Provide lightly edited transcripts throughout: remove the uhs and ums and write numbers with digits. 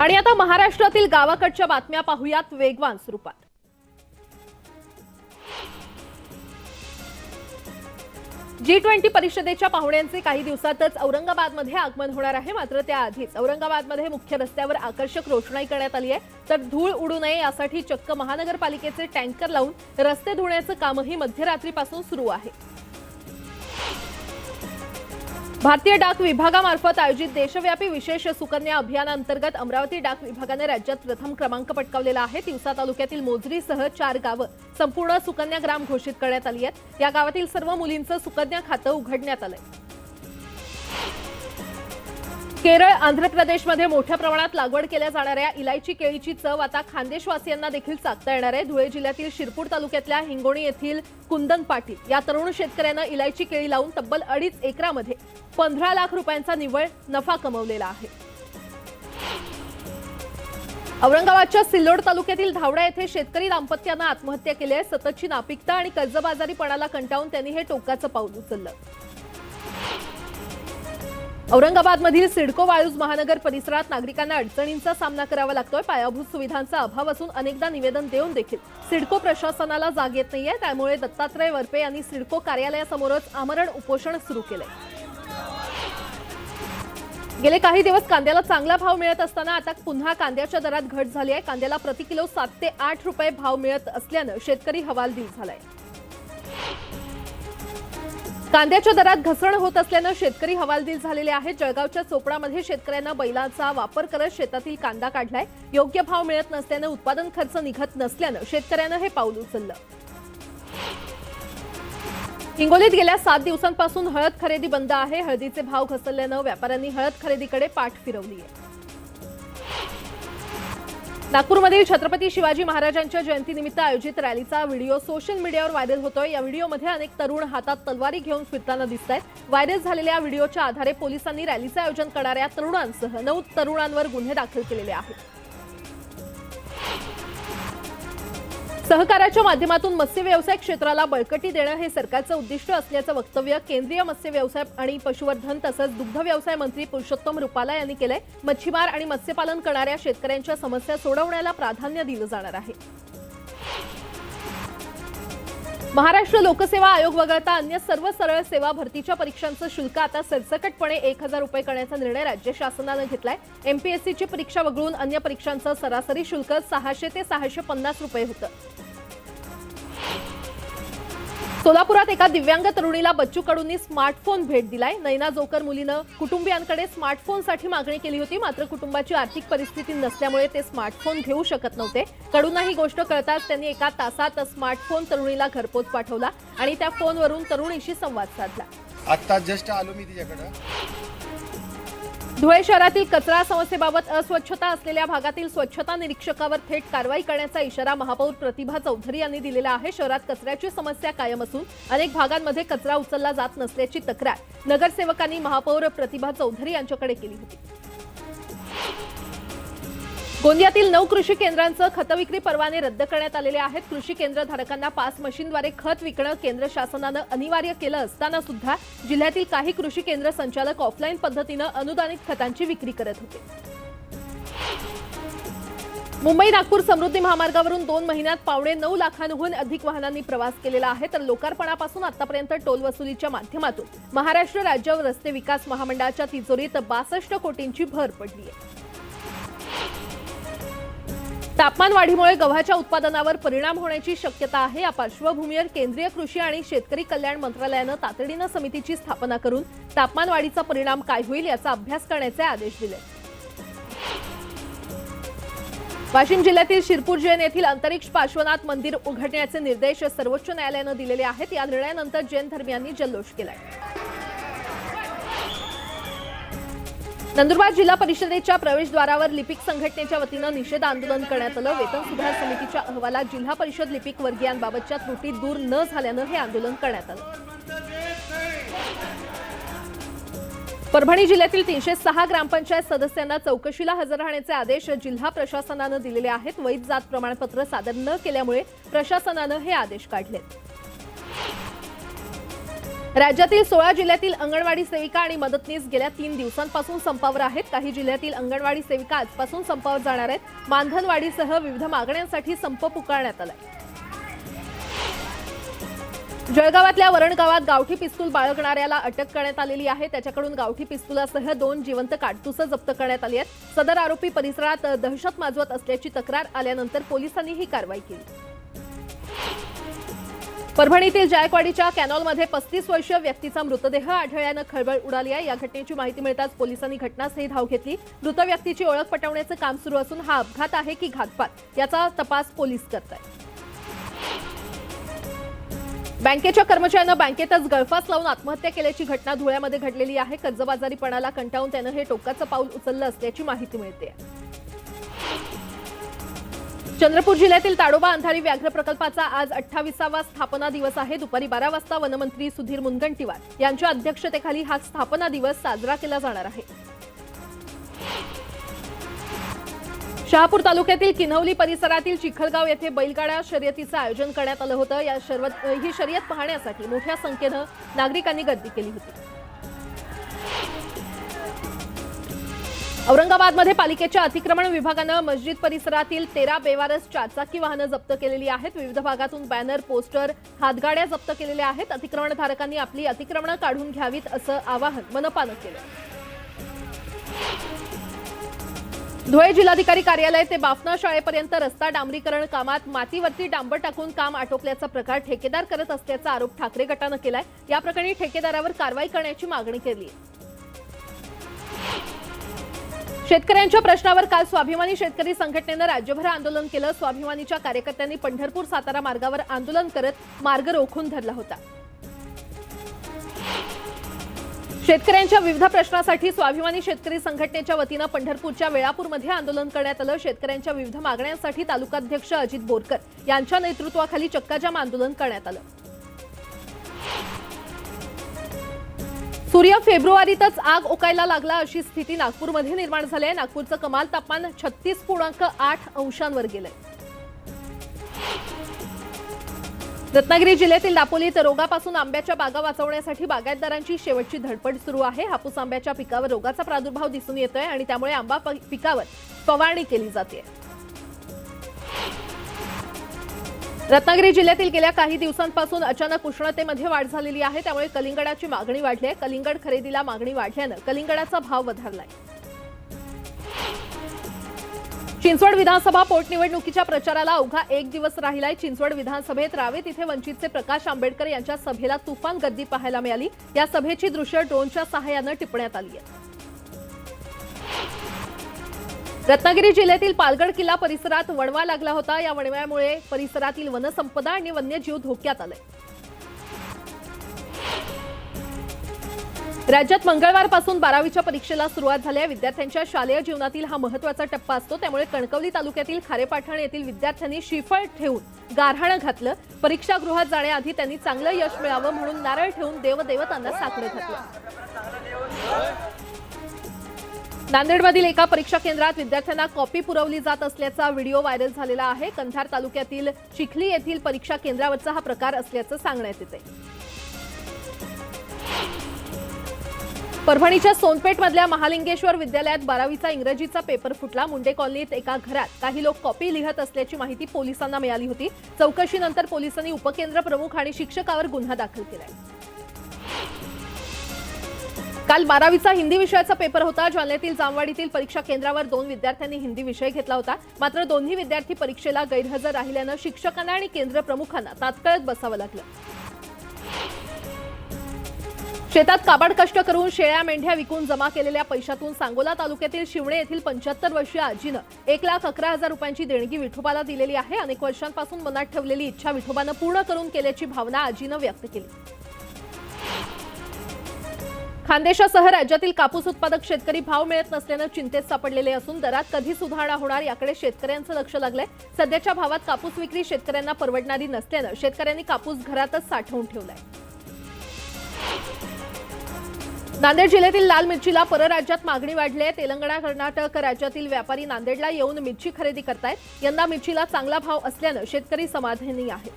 आणि आता महाराष्ट्रातील गावाकडच्या बातम्या पाहूयात वेगवान स्वरूपात। G20 परिषदेच्या पाहुण्यांचे काही दिवसातच औरंगाबादमध्ये आगमन होणार आहे। मात्र त्याआधीच औरंगाबादमध्ये मुख्य रस्त्यावर आकर्षक रोषणाई करण्यात आली आहे, तर धूळ उडू नये यासाठी चक्क महानगरपालिकेचे टँकर लावून रस्ते धुण्याचे कामही मध्यरात्रीपासून सुरू आहे। भारतीय डाक विभागामार्फत आयोजित देशव्यापी विशेष सुकन्या अभियानांतर्गत अमरावती डाक विभागाने राज्यात प्रथम क्रमांक पटकावलेला आहे। तिवसा तालुक्यातील मोजरीसह 4 गावं संपूर्ण सुकन्या ग्राम घोषित करण्यात आली आहेत। या गावातील सर्व मुलींचं सुकन्या खातं उघडण्यात आलंय। केरळ, आंध्र प्रदेशमध्ये मोठ्या प्रमाणात लागवड केल्या जाणाऱ्या इलायची केळीची चव आता खानदेशवासियांना देखील चाखता येणार आहे। धुळे जिल्ह्यातील शिरपूर तालुक्यातल्या हिंगोणी येथील कुंदन पाटील या तरुण शेतकऱ्यानं इलायची केळी लावून तब्बल 2.5 एकरामध्ये 15 लाख रुपयांचा निव्वळ नफा कमवलेला आहे। औरंगाबादच्या सिल्लोड तालुक्यातील धावडा येथे शेतकरी दाम्पत्यानं आत्महत्या केली आहे। सततची नापिकता आणि कर्जबाजारीपणाला कंटाळून त्यांनी हे टोकाचं पाऊल उचललं। औरंगाबादमधील सिडको वाळूज महानगर परिसरात नागरिकांना अडचणींचा सामना करावा लागतोय। पायाभूत सुविधांचा अभाव असून अनेकदा निवेदन देऊन देखील सिडको प्रशासनाला जाग येत नाहीये। त्यामुळे दत्तात्रय वरपे यांनी सिडको कार्यालयासमोरच आमरण उपोषण सुरू केले। गेले काही दिवस कांद्याला चांगला भाव मिळत असताना आता पुन्हा कांद्याच्या दरात घट झाली आहे। कांद्याला प्रति किलो 7 ते 8 रुपये भाव मिळत असल्यानं शेतकरी हवालदिल झालाय। कांद्याच्या दरात घसरण होत असल्यानं शेतकरी हवालदिल झालेले आहेत। जळगावच्या चोपडामध्ये शेतकऱ्यांना बैलांचा वापर करत शेतातील कांदा काढलाय। योग्य भाव मिळत नसल्यानं उत्पादन खर्च निघत नसल्यानं शेतकऱ्यांना हे पाऊल उचललं। हिंगोलीत गेल्या 7 दिवसांपासून हळद खरेदी बंद आहे। हळदीचे भाव घसरल्यानं व्यापाऱ्यांनी हळद खरेदीकडे पाठ फिरवली आहे। नागपूरमधील छत्रपती शिवाजी महाराजांच्या जयंतीनिमित्त आयोजित रॅलीचा व्हिडिओ सोशल मीडियावर व्हायरल होतोय। या व्हिडिओमध्ये अनेक तरुण हातात तलवारी घेऊन फिरताना दिसतायत। व्हायरल झालेल्या व्हिडिओच्या आधारे पोलिसांनी रॅलीचे आयोजन करणाऱ्या तरुणांसह 9 तरुणांवर गुन्हे दाखल केलेले आहेत। सहकाराच्या माध्यमातून मत्स्य व्यवसाय क्षेत्राला बळकटी देणं हे सरकारचं उद्दिष्ट असल्याचं वक्तव्य केंद्रीय मत्स्य व्यवसाय आणि पशुवर्धन तसंच दुग्ध व्यवसाय मंत्री पुरुषोत्तम रुपाला यांनी केलंय। मच्छीमार आणि मत्स्यपालन करणाऱ्या शेतकऱ्यांच्या समस्या सोडवण्याला प्राधान्य दिलं जाणार आहे। महाराष्ट्र लोकसेवा आयोग वगळता अन्य सर्व सरळ सेवा भरतीच्या परीक्षांचं शुल्क आता सरसकटपणे 1000 रुपये करण्याचा निर्णय राज्य शासनानं घेतलाय। एमपीएससीची परीक्षा वगळून अन्य परीक्षांचं सरासरी शुल्क 600 ते 650 रुपये होतं। सोलापुरात एका दिव्यांग तरुणीला बच्चू कडूंनी स्मार्टफोन भेट दिलाय। नैना जोकर मुलीनं कुटुंबियांकडे स्मार्टफोनसाठी मागणी केली होती, मात्र कुटुंबाची आर्थिक परिस्थिती नसल्यामुळे ते स्मार्टफोन घेऊ शकत नव्हते। कडूंना ही गोष्ट कळताच त्यांनी एका तासात स्मार्टफोन तरुणीला घरपोच पाठवला आणि त्या फोनवरून तरुणीशी संवाद साधला। आता जस्ट आलो मी तिच्याकडे। धुळे शहरातील कचरा समस्येबाबत अस्वच्छता असलेल्या भागातील स्वच्छता निरीक्षकावर थेट कारवाई करण्याचा इशारा महापौर प्रतिभा चौधरी यांनी दिलेला आहे। शहरात कचऱ्याची समस्या कायम असून अनेक भागांमध्ये कचरा उचलला जात नसल्याची तक्रार नगरसेवकांनी महापौर प्रतिभा चौधरी यांच्याकडे केली होती। गोंदियातील 9 कृषी केंद्रांचं खत विक्री परवाने रद्द करण्यात आलेले आहेत। कृषी केंद्र धारकांना पास मशीनद्वारे खत विकणं केंद्र शासनानं अनिवार्य केलं असताना सुद्धा जिल्ह्यातील काही कृषी केंद्र संचालक ऑफलाईन पद्धतीनं अनुदानित खतांची विक्री करत होते। मुंबई नागपूर समृद्धी महामार्गावरून 2 महिन्यात 9.25 लाखांहून अधिक वाहनांनी प्रवास केलेला आहे। तर लोकार्पणापासून आतापर्यंत टोल वसुलीच्या माध्यमातून महाराष्ट्र राज्य रस्ते विकास महामंडळाच्या तिजोरीत 62 कोटींची भर पडली आहे। तापमान वाढीमुळे गव्हाच्या उत्पादनावर परिणाम होण्याची शक्यता आहे। या पार्श्वभूमीवर केंद्रीय कृषी आणि शेतकरी कल्याण मंत्रालयानं तातडीनं समितीची स्थापना करून तापमान वाढीचा परिणाम काय होईल याचा अभ्यास करण्याचे आदेश दिले। वाशिम जिल्ह्यातील शिरपूर जैन येथील अंतरिक्ष पार्श्वनाथ मंदिर उघडण्याचे निर्देश सर्वोच्च न्यायालयानं दिलेले आहेत। या निर्णयानंतर जैन धर्मियांनी जल्लोष केलाय। नंदुरबार जिल्हा परिषदेच्या प्रवेशद्वारावर लिपिक संघटनेच्या वतीनं निषेध आंदोलन करण्यात आलं। वेतन सुधार समितीच्या अहवालात जिल्हा परिषद लिपिक वर्गीयांबाबतच्या त्रुटी दूर न झाल्यानं हे आंदोलन करण्यात आलं। परभणी जिल्ह्यातील 306 ग्रामपंचायत सदस्यांना चौकशीला हजर राहण्याचे आदेश जिल्हा प्रशासनानं दिलेले आहेत। वैध जात प्रमाणपत्र सादर न केल्यामुळे प्रशासनानं हे आदेश काढले। राज्यातील 16 जिल्ह्यातील अंगणवाडी सेविका आणि मदतनीस गेल्या 3 दिवसांपासून संपावर आहेत. काही जिल्ह्यातील अंगणवाडी सेविका आजपासून संपावर जाणार आहेत. मानधनवाढीसह विविध मागण्यांसाठी संप पुकारण्यात आलाय. जळगावातल्या वरण गावात गावठी पिस्तूल बाळगणाऱ्याला अटक करण्यात आलेली आहे. त्याच्याकडून गावठी पिस्तुलासह 2 जिवंत काडतुसं जप्त करण्यात आली आहेत. सदर आरोपी परिसरात दहशत माजवत असल्याची तक्रार आल्यानंतर पोलिसांनी ही कारवाई केली. परभणीतील जायकवाडीच्या कॅनॉलमध्ये 35 वर्षीय व्यक्तीचा मृतदेह आढळल्यानं खळबळ उडाली आहे. या घटनेची माहिती मिळताच पोलिसांनी घटनास्थळी धाव घेतली. मृत व्यक्तीची ओळख पटवण्याचं काम सुरू असून हा अपघात आहे की घातपात याचा तपास पोलीस करतायत. बँकेच्या कर्मचाऱ्यानं बँकेतच गळफास लावून आत्महत्या केल्याची घटना धुळ्यामध्ये घडलेली आहे. कर्जबाजारीपणाला कंटाळून त्यानं हे टोकाचं पाऊल उचललं असल्याची माहिती मिळते. चंद्रपूर जिल्ह्यातील ताडोबा अंधारी व्याघ्र प्रकल्पाचा आज 28वा स्थापना दिवस आहे. दुपारी 12 वाजता वनमंत्री सुधीर मुनगंटीवार यांच्या अध्यक्षतेखाली हा स्थापना दिवस साजरा केला जाणार आहे. शहापूर तालुक्यातील किन्हवली परिसरातील चिखलगाव येथे बैलगाडा शर्यतीचं आयोजन करण्यात आलं होतं. ही शर्यत पाहण्यासाठी मोठ्या संख्येनं नागरिकांनी गर्दी केली होती. औरंगाबादमध्ये पालिकेच्या अतिक्रमण विभागानं मस्जिद परिसरातील 13 बेवारस चारचाकी वाहनं जप्त केलेली आहेत. विविध भागातून बॅनर, पोस्टर, हातगाड्या जप्त केलेल्या आहेत. अतिक्रमणधारकांनी आपली अतिक्रमणं काढून घ्यावीत असं आवाहन मनपानं केलं. धुळे जिल्हाधिकारी कार्यालय ते बाफना शाळेपर्यंत रस्ता डांबरीकरण कामात मातीवरती डांबर टाकून काम आटोपल्याचा प्रकार ठेकेदार करत असल्याचा आरोप ठाकरे गटानं केलाय. या प्रकरणी ठेकेदारावर कारवाई करण्याची मागणी केली आहे. शेतकऱ्यांच्या प्रश्नावर काल स्वाभिमानी शेतकरी संघटनेनं राज्यभर आंदोलन केलं. स्वाभिमानीच्या कार्यकर्त्यांनी पंढरपूर सातारा मार्गावर आंदोलन करत मार्ग रोखून धरला होता. शेतकऱ्यांच्या विविध प्रश्नासाठी स्वाभिमानी शेतकरी संघटनेच्या वतीनं पंढरपूरच्या वेळापूरमध्ये आंदोलन करण्यात आलं. शेतकऱ्यांच्या विविध मागण्यांसाठी तालुकाध्यक्ष अजित बोरकर यांच्या नेतृत्वाखाली चक्काजाम आंदोलन करण्यात आलं. सूर्य फेब्रुवारीतच आग ओकायला लागला अशी स्थिती नागपूरमध्ये निर्माण झाली आहे. नागपूरचं कमाल तापमान 36.8 अंशांवर गेलंय. रत्नागिरी जिल्ह्यातील दापोलीत रोगापासून आंब्याच्या बागा वाचवण्यासाठी बागायतदारांची शेवटची धडपड सुरू आहे. हापूस आंब्याच्या पिकावर रोगाचा प्रादुर्भाव दिसून येतोय आणि त्यामुळे आंबा पिकावर फवारणी केली जाते. रत्नागिरी जिल्ह्यातील गेल्या काही दिवसांपासून अचानक उष्णतेमध्ये वाढ झालेली आहे. त्यामुळे कलिंगडाची मागणी वाढली आहे. कलिंगड खरेदीला मागणी वाढल्यानं कलिंगडाचा भाव वधारलाय. चिंचवड विधानसभा पोटनिवडणुकीच्या प्रचाराला अवघा 1 दिवस राहिलाय. चिंचवड विधानसभेत रावेत इथे वंचितचे प्रकाश आंबेडकर यांच्या सभेला तुफान गर्दी पाहायला मिळाली. या सभेची दृश्य ड्रोनच्या सहाय्यानं टिपण्यात आली आहेत. रत्नागिरी जिल्ह्यातील पालगड किल्ला परिसरात वणवा लागला होता. या वणव्यामुळे परिसरातील वनसंपदा आणि वन्यजीव धोक्यात आले. राज्यात मंगळवारपासून 12वीच्या परीक्षेला सुरुवात झाली आहे. विद्यार्थ्यांच्या शालेय जीवनातील हा महत्त्वाचा टप्पा असतो. त्यामुळे कणकवली तालुक्यातील खारेपाटण येथील विद्यार्थ्यांनी श्रीफळ ठेवून गारहाणं घातलं. परीक्षागृहात जाण्याआधी त्यांनी चांगलं यश मिळावं म्हणून नारळ ठेवून देवदेवतांना साकडं घातलं. नांदेडमधील एका परीक्षा केंद्रात विद्यार्थ्यांना कॉपी पुरवली जात असल्याचा व्हिडिओ व्हायरल झालेला आहे. कंधार तालुक्यातील चिखली येथील परीक्षा केंद्रावरचा हा प्रकार असल्याचं सांगण्यात येते. परभणीच्या सोनपेठमधल्या महालिंगेश्वर विद्यालयात 12वीचा इंग्रजीचा पेपर फुटला. मुंडे कॉलनीत एका घरात काही लोक कॉपी लिहत असल्याची माहिती पोलिसांना मिळाली होती. चौकशीनंतर पोलिसांनी उपकेंद्र प्रमुख आणि शिक्षकावर गुन्हा दाखल केलाय. काल 12वीचा हिंदी विषयाचा पेपर होता. जालन्यातील जामवाडीतील परीक्षा केंद्रावर 2 विद्यार्थ्यांनी हिंदी विषय घेतला होता. मात्र दोन्ही विद्यार्थी परीक्षेला गैरहजर राहिल्यानं शिक्षकांना आणि केंद्र प्रमुखांना तात्काळच बसावं लागलं. शेतात काबाड कष्ट करून शेळ्या मेंढ्या विकून जमा केलेल्या पैशातून सांगोला तालुक्यातील शिवणे येथील 75 वर्षीय आजीनं 1,11,000 रुपयांची देणगी विठोबाला दिलेली आहे. अनेक वर्षांपासून मनात ठेवलेली इच्छा विठोबानं पूर्ण करून केल्याची भावना आजीनं व्यक्त केली. खानदेशासह राज्यातील कापूस उत्पादक शेतकरी भाव मिळत नसल्यानं चिंतेत सापडलेले असून दरात कधी सुधारणा होणार याकडे शेतकऱ्यांचं लक्ष लागलंय. सध्याच्या भावात कापूस विक्री शेतकऱ्यांना परवडणारी नसल्यानं शेतकऱ्यांनी कापूस घरातच साठवून ठेवलाय. नांदेड जिल्ह्यातील लाल मिरचीला परराज्यात मागणी वाढली आहे. तेलंगणा, कर्नाटक राज्यातील व्यापारी नांदेडला येऊन मिरची खरेदी करतायत. यंदा मिरचीला चांगला भाव असल्यानं शेतकरी समाधानी आहेत.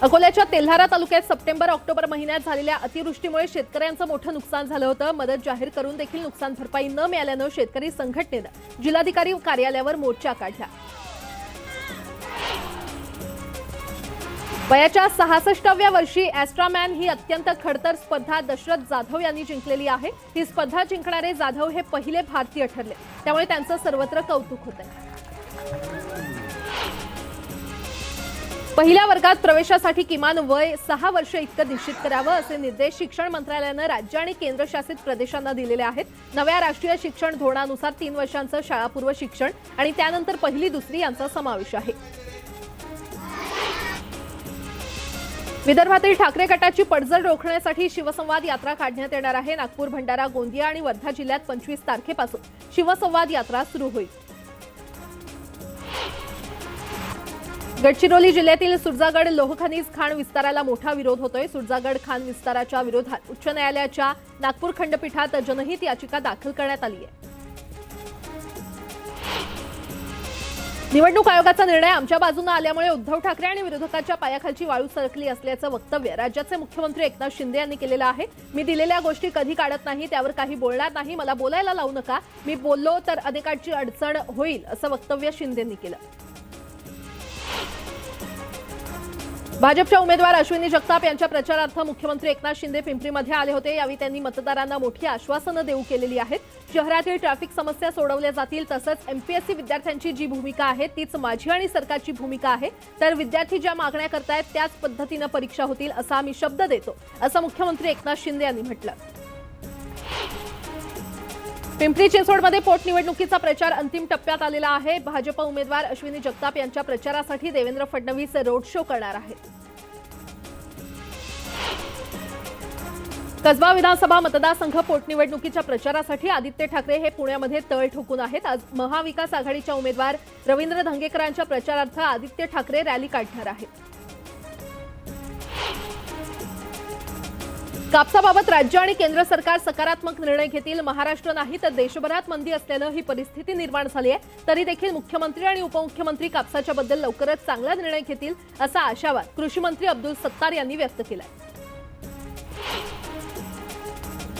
अकोल्याच्या तेल्हारा तालुक्यात सप्टेंबर-ऑक्टोबर महिन्यात झालेल्या अतिवृष्टीमुळे शेतकऱ्यांचं मोठं नुकसान झालं होतं. मदत जाहीर करून देखील नुकसान भरपाई न मिळाल्यानं शेतकरी संघटनेनं जिल्हाधिकारी कार्यालयावर मोर्चा काढला. वयाच्या 66व्या वर्षी ॲस्ट्रामॅन ही अत्यंत खडतर स्पर्धा दशरथ जाधव यांनी जिंकलेली आहे. ही स्पर्धा जिंकणारे जाधव हे पहिले भारतीय ठरले, त्यामुळे त्यांचं सर्वत्र कौतुक होतंय. पहिल्या वर्गात प्रवेशासाठी किमान वय 6 वर्ष इतकं निश्चित करावं असे निर्देश शिक्षण मंत्रालयानं राज्य आणि केंद्रशासित प्रदेशांना दिलेले आहेत. नव्या राष्ट्रीय शिक्षण धोरणानुसार 3 वर्षांचं शाळापूर्व शिक्षण आणि त्यानंतर पहिली दुसरी यांचा समावेश आहे. विदर्भातील ठाकरे गटाची पडझड रोखण्यासाठी शिवसंवाद यात्रा काढण्यात येणार आहे. नागपूर, भंडारा, गोंदिया आणि वर्धा जिल्ह्यात 25 तारखेपासून शिवसंवाद यात्रा सुरू होईल. गडचिरोली जिल्ह्यातील सुरजागड लोहखनिज खाण विस्ताराला मोठा विरोध होतोय. सुरजागड खाण विस्ताराच्या विरोधात उच्च न्यायालयाच्या नागपूर खंडपीठात जनहित याचिका दाखल करण्यात आली आहे. निवडणूक आयोगाचा निर्णय आमच्या बाजूने आल्यामुळे उद्धव ठाकरे आणि विरोधकाच्या पायाखालची वाळू सरकली असल्याचं वक्तव्य राज्याचे मुख्यमंत्री एकनाथ शिंदे यांनी केलेलं आहे. मी दिलेल्या गोष्टी कधी काढत नाही, त्यावर काही बोलणार नाही, मला बोलायला लावू नका, मी बोललो तर अनेकांची अडचण होईल असं वक्तव्य शिंदेंनी केलं. भाजपच्या उमेदवार अश्विनी जगताप यांच्या प्रचारार्थ मुख्यमंत्री एकनाथ शिंदे पिंपरीमध्ये आले होते. यावेळी त्यांनी मतदारांना मोठी आश्वासनं देऊ केलेली आहेत. शहरातील ट्रॅफिक समस्या सोडवल्या जातील, तसंच एमपीएससी विद्यार्थ्यांची जी भूमिका आहे तीच माझी आणि सरकारची भूमिका आहे, तर विद्यार्थी ज्या मागण्या करतायत त्याच पद्धतीनं परीक्षा होतील असा आम्ही शब्द देतो, असं मुख्यमंत्री एकनाथ शिंदे यांनी म्हटलं. पिंपरी चिंचवडमध्ये पोटनिवडणुकीचा प्रचार अंतिम टप्प्यात आलेला आहे. भाजप उमेदवार अश्विनी जगताप यांच्या प्रचारासाठी देवेंद्र फडणवीस रोड शो करणार आहेत. कसबा विधानसभा मतदारसंघ पोटनिवडणुकीच्या प्रचारासाठी आदित्य ठाकरे हे पुण्यामध्ये तळ ठोकून आहेत. आज महाविकास आघाडीच्या उमेदवार रवींद्र धंगेकरांच्या प्रचारार्थ आदित्य ठाकरे रॅली काढणार आहेत. कापसाबाबत राज्य आणि केंद्र सरकार सकारात्मक निर्णय घेतील. महाराष्ट्र नाही तर देशभरात मंदी असल्यानं ही परिस्थिती निर्माण झाली आहे. तरी देखील मुख्यमंत्री आणि उपमुख्यमंत्री कापसाच्या बद्दल लवकरच चांगला निर्णय घेतील असा आशावाद कृषी मंत्री अब्दुल सत्तार यांनी व्यक्त केलाय.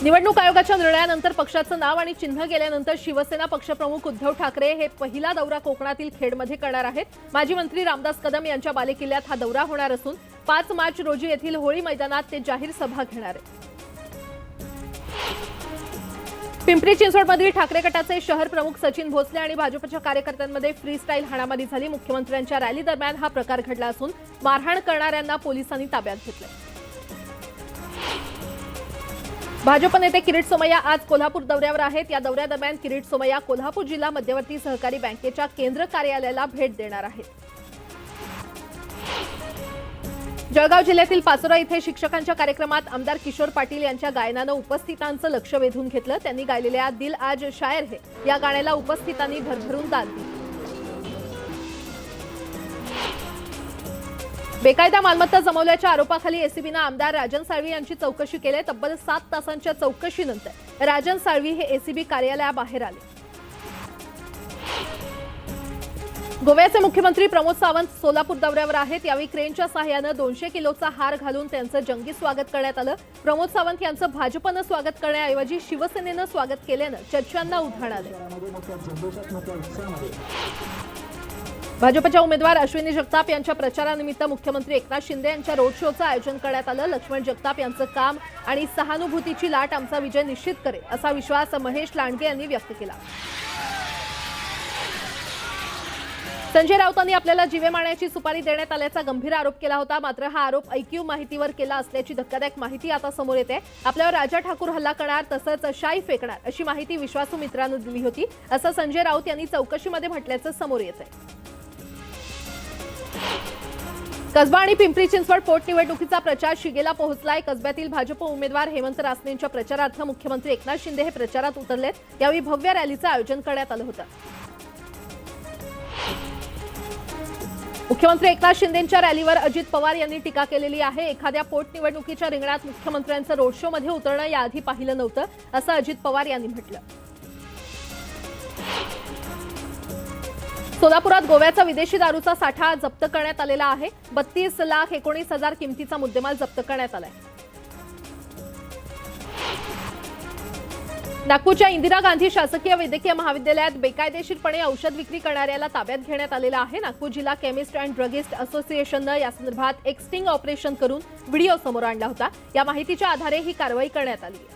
निवडणूक आयोगाच्या निर्णयानंतर पक्षाचं नाव आणि चिन्ह गेल्यानंतर शिवसेना पक्षप्रमुख उद्धव ठाकरे हे पहिला दौरा कोकणातील खेडमध्ये करणार आहेत. माजी मंत्री रामदास कदम यांच्या बालेकिल्ल्यात हा दौरा होणार असून 5 मार्च रोजी येथील होळी मैदानात ते जाहीर सभा घेणार आहेत. पिंपरी चिंचवडमधील ठाकरे गटाचे शहर प्रमुख सचिन भोसले आणि भाजपच्या कार्यकर्त्यांमध्ये फ्रीस्टाईल हाणामारी झाली. मुख्यमंत्र्यांच्या रॅली दरम्यान हा प्रकार घडला असून मारहाण करणाऱ्यांना पोलिसांनी ताब्यात घेतलं. भाजप नेते किरीट सोमय्या आज कोल्हापूर दौऱ्यावर आहेत. या दौऱ्यादरम्यान किरीट सोमय्या कोल्हापूर जिल्हा मध्यवर्ती सहकारी बँकेच्या केंद्र कार्यालयाला भेट देणार आहेत. जळगाव जिल्ह्यातील पाचोरा इथे शिक्षकांच्या कार्यक्रमात आमदार किशोर पाटील यांच्या गायनानं उपस्थितांचं लक्ष वेधून घेतलं. त्यांनी गायलेल्या दिल आज शायर है या गाण्याला उपस्थितांनी भरभरून दाद दिली. बेकायदा मालमत्ता जमवल्याच्या आरोपाखाली एसीबीनं आमदार राजन साळवी यांची चौकशी केली. तब्बल 7 तासांच्या चौकशीनंतर राजन साळवी हे एसीबी कार्यालयाबाहेर आले. गोव्याचे मुख्यमंत्री प्रमोद सावंत सोलापूर दौऱ्यावर आहेत. यावेळी क्रेनच्या सहाय्यानं 200 किलोचा हार घालून त्यांचं जंगी स्वागत करण्यात आलं. प्रमोद सावंत यांचं भाजपनं स्वागत करण्याऐवजी शिवसेनेनं स्वागत केल्यानं चर्चांना उधाण आले. भाजपच्या उमेदवार अश्विनी जगताप यांच्या प्रचारानिमित्त मुख्यमंत्री एकनाथ शिंदे यांच्या रोड शोचं आयोजन करण्यात आलं. लक्ष्मण जगताप यांचं काम आणि सहानुभूतीची लाट आमचा विजय निश्चित करेल असा विश्वास महेश लांडगे यांनी व्यक्त केला. संजय राऊतांनी आपल्याला जीवे मारण्याची सुपारी देण्यात आल्याचा गंभीर आरोप केला होता. मात्र हा आरोप ऐकीव माहितीवर केला असल्याची धक्कादायक माहिती आता समोर येते. आपल्यावर राजा ठाकूर हल्ला करणार तसंच शाई फेकणार अशी माहिती विश्वासू मित्रांनी दिली होती असं संजय राऊत यांनी चौकशीमध्ये म्हटल्याचं समोर येतंय. कसबा आणि पिंपरी चिंचवड पोटनिवडणुकीचा प्रचार शिगेला पोहोचलाय. कसब्यातील भाजप उमेदवार हेमंत रासनेंच्या प्रचारार्थ मुख्यमंत्री एकनाथ शिंदे हे प्रचारात उतरलेत. यावेळी भव्य रॅलीचं आयोजन करण्यात आलं होतं. मुख्यमंत्री एकनाथ शिंदेंच्या रॅलीवर अजित पवार यांनी टीका केलेली आहे. एखाद्या पोटनिवडणुकीच्या रिंगणात मुख्यमंत्र्यांचं रोड शो मध्ये उतरणं याआधी पाहिलं नव्हतं असं अजित पवार यांनी म्हटलं. सोलापुरात गोव्याचा विदेशी दारूचा साठा जप्त करण्यात आलेला आहे. 32,19,000 किमतीचा मुद्देमाल जप्त करण्यात आलाय. नागपूरच्या इंदिरा गांधी शासकीय वैद्यकीय महाविद्यालयात बेकायदेशीरपणे औषध विक्री करणाऱ्याला ताब्यात घेण्यात आलेला आहे. नागपूर जिल्हा केमिस्ट अँड ड्रगिस्ट असोसिएशननं या संदर्भात एक स्टिंग ऑपरेशन करून व्हिडिओ समोर आणला होता. या माहितीच्या आधारे ही कारवाई करण्यात आली आहे.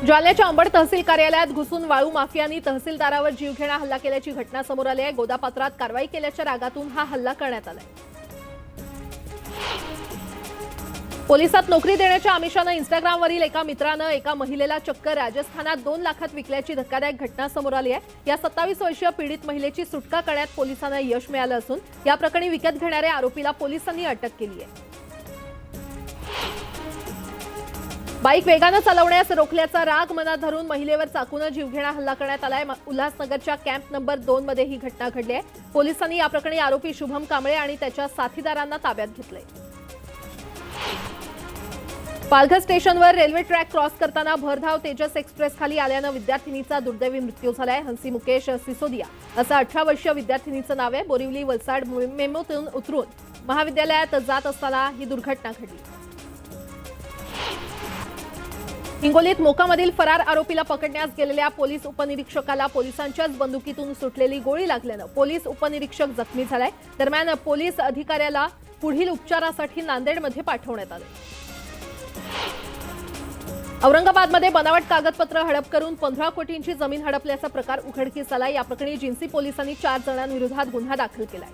जालन्याच्या अंबड तहसील कार्यालयात घुसून वाळू माफियांनी तहसीलदारावर जीवघेणा हल्ला केल्याची घटना समोर आली आहे. गोदापात्रात कारवाई केल्याच्या रागातून हा हल्ला करण्यात आलाय. पोलिसात नोकरी देण्याच्या आमिषानं इंस्टाग्रामवरील एका मित्रानं एका महिलेला चक्क राजस्थानात 2 लाखात विकल्याची धक्कादायक घटना समोर आली आहे. या 27 वर्षीय पीडित महिलेची सुटका करण्यात पोलिसांना यश मिळालं असून या प्रकरणी विकत घेणाऱ्या आरोपीला पोलिसांनी अटक केली आहे. बाईक वेगानं चालवण्यास रोखल्याचा राग मनात धरून महिलेवर चाकूनं जीवघेणा हल्ला करण्यात आलाय. उल्हासनगरच्या कॅम्प नंबर 2 मध्ये ही घटना घडली आहे. पोलिसांनी या प्रकरणी आरोपी शुभम कांबळे आणि त्याच्या साथीदारांना ताब्यात घेतलंय. पालघर स्टेशनवर रेल्वे ट्रॅक क्रॉस करताना भरधाव तेजस एक्सप्रेस खाली आल्यानं विद्यार्थिनीचा दुर्दैवी मृत्यू झालाय. हंसी मुकेश सिसोदिया असं 18 वर्षीय विद्यार्थिनीचं नाव आहे. बोरिवली वलसाड मेमोतून उतरून महाविद्यालयात जात असताना ही दुर्घटना घडली. हिंगोलीत मोकामधील फरार आरोपीला पकडण्यास गेलेल्या पोलीस उपनिरीक्षकाला पोलिसांच्याच बंदुकीतून सुटलेली गोळी लागल्यानं पोलीस उपनिरीक्षक जखमी झालाय. दरम्यान पोलीस अधिकाऱ्याला पुढील उपचारासाठी नांदेडमध्ये पाठवण्यात आले. औरंगाबादमध्ये बनावट कागदपत्र हडप करून 15 कोटींची जमीन हडपल्याचा प्रकार उघडकीस आलाय. या प्रकरणी जिन्सी पोलिसांनी 4 जणांविरोधात गुन्हा दाखल केलाय.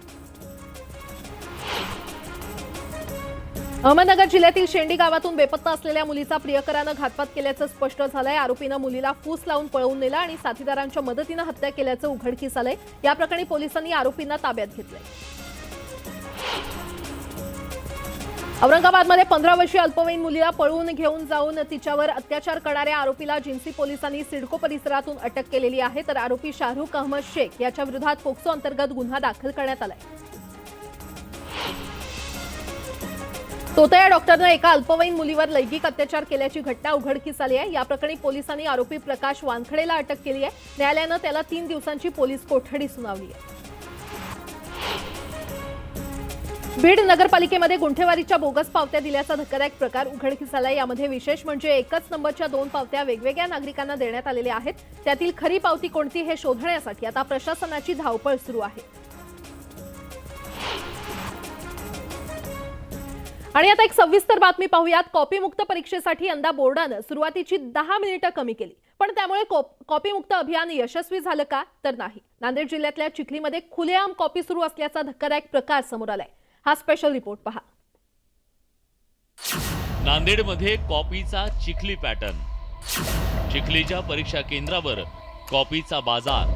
अहमदनगर जिल्ह्यातील शेंडी गावातून बेपत्ता असलेल्या मुलीचा प्रियकरानं घातपात केल्याचं स्पष्ट झालंय. आरोपीनं मुलीला फूस लावून पळवून नेलं आणि साथीदारांच्या मदतीनं हत्या केल्याचं उघडकीस आलंय. या प्रकरणी पोलिसांनी आरोपींना ताब्यात घेतलंय. औरंगाबादमध्ये 15 वर्षीय अल्पवयीन मुलीला पळवून घेऊन जाऊन तिच्यावर अत्याचार करणाऱ्या आरोपीला जिन्सी पोलिसांनी सिडको परिसरातून अटक केलेली आहे. तर आरोपी शाहरुख अहमद शेख याच्या विरोधात पोक्सो अंतर्गत गुन्हा दाखल करण्यात आलाय. तोतया डॉक्टरनं एका अल्पवयीन मुलीवर लैंगिक अत्याचार केल्याची घटना उघडकीस आली आहे. या प्रकरणी पोलिसांनी आरोपी प्रकाश वानखडेला अटक केली आहे. न्यायालयानं त्याला 3 दिवसांची पोलीस कोठडी सुनावली आहे. बीड नगरपालिकेमध्ये गुंठेवारीच्या बोगस पावत्या दिल्याचा धक्कादायक प्रकार उघडकीस आलाय. यामध्ये विशेष म्हणजे एकच नंबरच्या 2 पावत्या वेगवेगळ्या नागरिकांना देण्यात आलेल्या आहेत. त्यातील खरी पावती कोणती हे शोधण्यासाठी आता प्रशासनाची धावपळ सुरू आहे. आणि आता एक सविस्तर बातमी पाहूयात. कॉपीमुक्त परीक्षेसाठी यंदा बोर्डानं सुरुवातीची 10 मिनिटं कमी केली, पण त्यामुळे कॉपीमुक्त अभियान यशस्वी झालं का? तर नाही. नांदेड जिल्ह्यातल्या चिखलीमध्ये खुलेआम कॉपी सुरू असल्याचा धक्कादायक प्रकार समोर आलाय. हा स्पेशल रिपोर्ट पहा. नांदेडमध्ये कॉपीचा चिखली पॅटर्न. चिखलीच्या परीक्षा केंद्रावर कॉपीचा बाजार.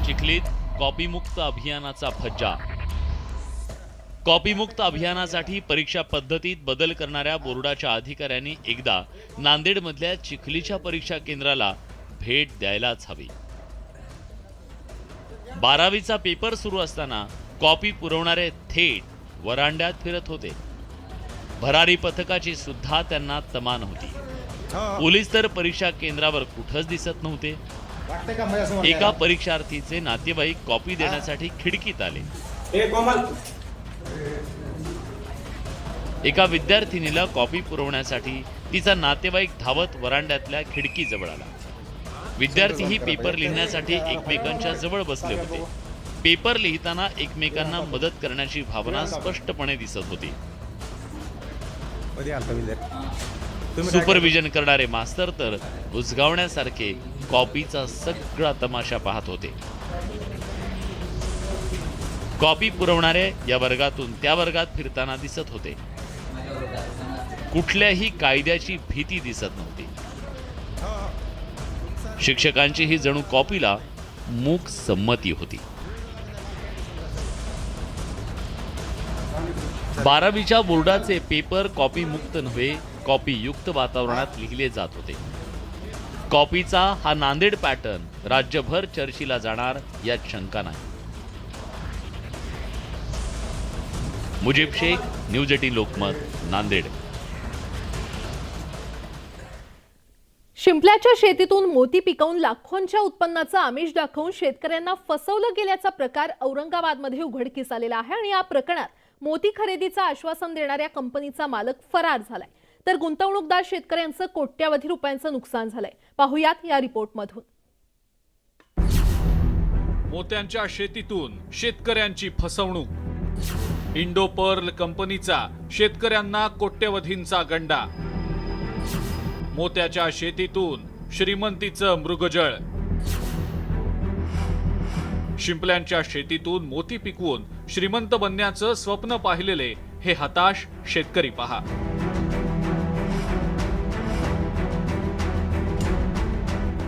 चिखलीत कॉपीमुक्त अभियानाचा फज्जा. कॉपीमुक्त अभियानासाठी परीक्षा पद्धतीत बदल करणाऱ्या बोर्डाच्या अधिकाऱ्यांनी एकदा नांदेडमधल्या चिखलीच्या परीक्षा केंद्राला भेट द्यायलाच हवी. 12वीचा पेपर सुरू असताना कॉपी पुरवणारे थेट वरांड्यात फिरत होते. भरारी पथकाची सुद्धा त्यांना तमान होती. पोलीस तर परीक्षा केंद्रावर कुठंच दिसत नव्हते. एका परीक्षार्थीचे नातेवाईक कॉपी देण्यासाठी खिडकीत आले. एका विद्यार्थिनीला कॉपी पुरवण्यासाठी तिचा नातेवाईक धावत वरांड्यातल्या खिडकीजवळ आला. विद्यार्थीही पेपर लिहिण्यासाठी एकमेकांच्या जवळ बसले होते. पेपर लिहिताना एकमेकांना मदत करण्याची भावना स्पष्टपणे दिसत होती. सुपरविजन करणारे मास्तर तर उचगावण्यासारखे कॉपीचा सगळा तमाशा पाहत होते. कॉपी पुरवणारे या वर्गातून त्या वर्गात फिरताना दिसत होते. कुठल्याही कायद्याची भीती दिसत नव्हती. शिक्षकांची ही जणू कॉपीला मूक संमती होती. 12वीच्या बोर्डाचे पेपर कॉपी मुक्त नव्हे, कॉपी युक्त वातावरणात लिहिले जात होते. कॉपीचा हा नांदेड पॅटर्न राज्यभर चर्चेला जाणार यात शंका नाही. मुजीब शेख, न्यूज 18 लोकमत, नांदेड. शिंपल्याच्या शेतीतून मोती पिकवून लाखोंच्या उत्पन्नाचं आमिष दाखवून शेतकऱ्यांना फसवलं गेल्याचा प्रकार औरंगाबादमध्ये उघडकीस आलेला आहे आणि या प्रकरणात मोती खरेदीचं आश्वासन देणाऱ्या कंपनीचा मालक फरार झालाय, तर गुंतवणूकदार शेतकऱ्यांचं कोट्यावधी रुपयांचं नुकसान झालंय। पाहुयात या रिपोर्टमधून। मोत्यांच्या शेतीतून शेतकऱ्यांची फसवणूक। इंडो पर्ल कंपनीचा शेतकऱ्यांना कोट्यवधींचा गंडा। मोत्याच्या शेतीतून श्रीमंतीचं मृगजळ। शिंपल्यांच्या शेतीतून मोती पिकवून श्रीमंत बनण्याचं स्वप्न पाहिलेले हे हताश शेतकरी पहा।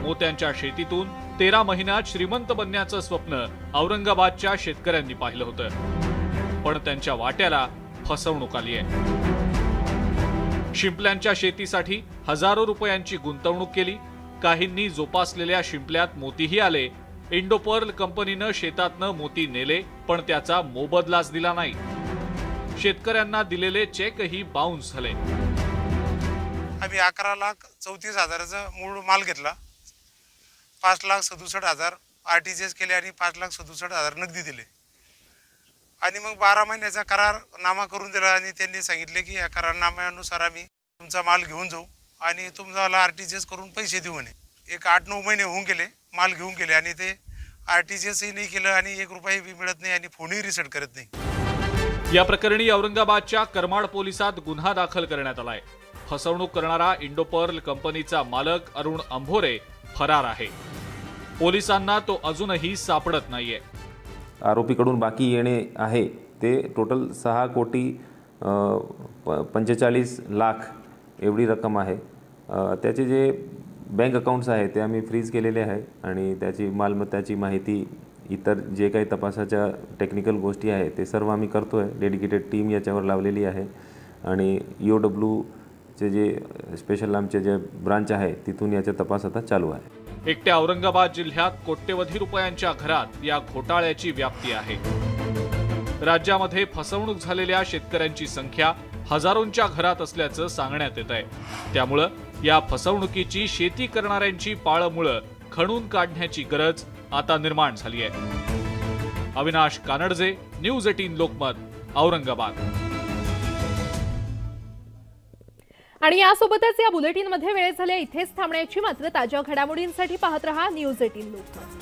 मोत्यांच्या शेतीतून 13 महिन्यात श्रीमंत बनण्याचं स्वप्न औरंगाबादच्या शेतकऱ्यांनी पाहिलं होतं, पण त्यांच्या वाट्याला फसवणूक आली आहे। शिंपल्यांच्या शेतीसाठी हजारो रुपयांची गुंतवणूक केली, काहींनी जोपासलेल्या शिंपल्यात मोतीही आले। इंडो पर्ल कंपनीनं शेतातनं मोती नेले, पण त्याचा मोबदलाच दिला नाही। शेतकऱ्यांना दिलेले चेकही बाउन्स झाले। आम्ही 11,34,000चा मूळ माल घेतला, 5,67,000 RTGS केले आणि 5,67,000 नगदी दिले आणि मग 12 महिन्याचा करारनामा करून दिला आणि त्यांनी सांगितले की या करारनाम्यानुसार आम्ही तुमचा माल घेऊन जाऊ आणि तुम्हाला RTGS करून पैसे देऊ म्हणे। एक 8-9 महिने होऊन गेले, माल घेऊन गेले आणि ते RTGSही नाही केलं आणि 1 रुपया बी मिळत नाही आणि फोनही रिसेट करत नाही। या प्रकरणी औरंगाबादच्या करमाड पोलिसात गुन्हा दाखल करण्यात आलाय। फसवणूक करणारा इंडो पर्ल कंपनीचा मालक अरुण अंभोरे फरार आहे। पोलिसांना तो अजूनही सापडत नाहीये। आरोपीकडून बाकी येणे आहे ते टोटल 6,45,00,000 एवढी रक्कम आहे। त्याचे जे बँक अकाउंट्स आहेत ते आम्ही फ्रीज केलेले आहे आणि त्याची मालमत्ताची माहिती, इतर जे काही तपासाच्या टेक्निकल गोष्टी आहेत ते सर्व आम्ही करतो आहे। डेडिकेटेड टीम याच्यावर लावलेली आहे आणि EOWचे जे स्पेशल आमचे जे ब्रांच आहे तिथून याचा तपास आता चालू आहे। एकट्या औरंगाबाद जिल्ह्यात कोट्यवधी रुपयांच्या घरात या घोटाळ्याची व्याप्ती आहे। राज्यामध्ये फसवणूक झालेल्या शेतकऱ्यांची संख्या हजारोंच्या घरात असल्याचं सांगण्यात येत आहे। त्यामुळं या फसवणुकीची शेती करणाऱ्यांची पाळमुळं खणून काढण्याची गरज आता निर्माण झाली आहे। अविनाश कानडजे, न्यूज 18 लोकमत, औरंगाबाद। आणि यासोबतच या बुलेटिनमध्ये वेळ झाली इथेच थांबण्याची, मात्र ताज्या घडामोडींसाठी पाहत रहा न्यूज 18 लोकमत।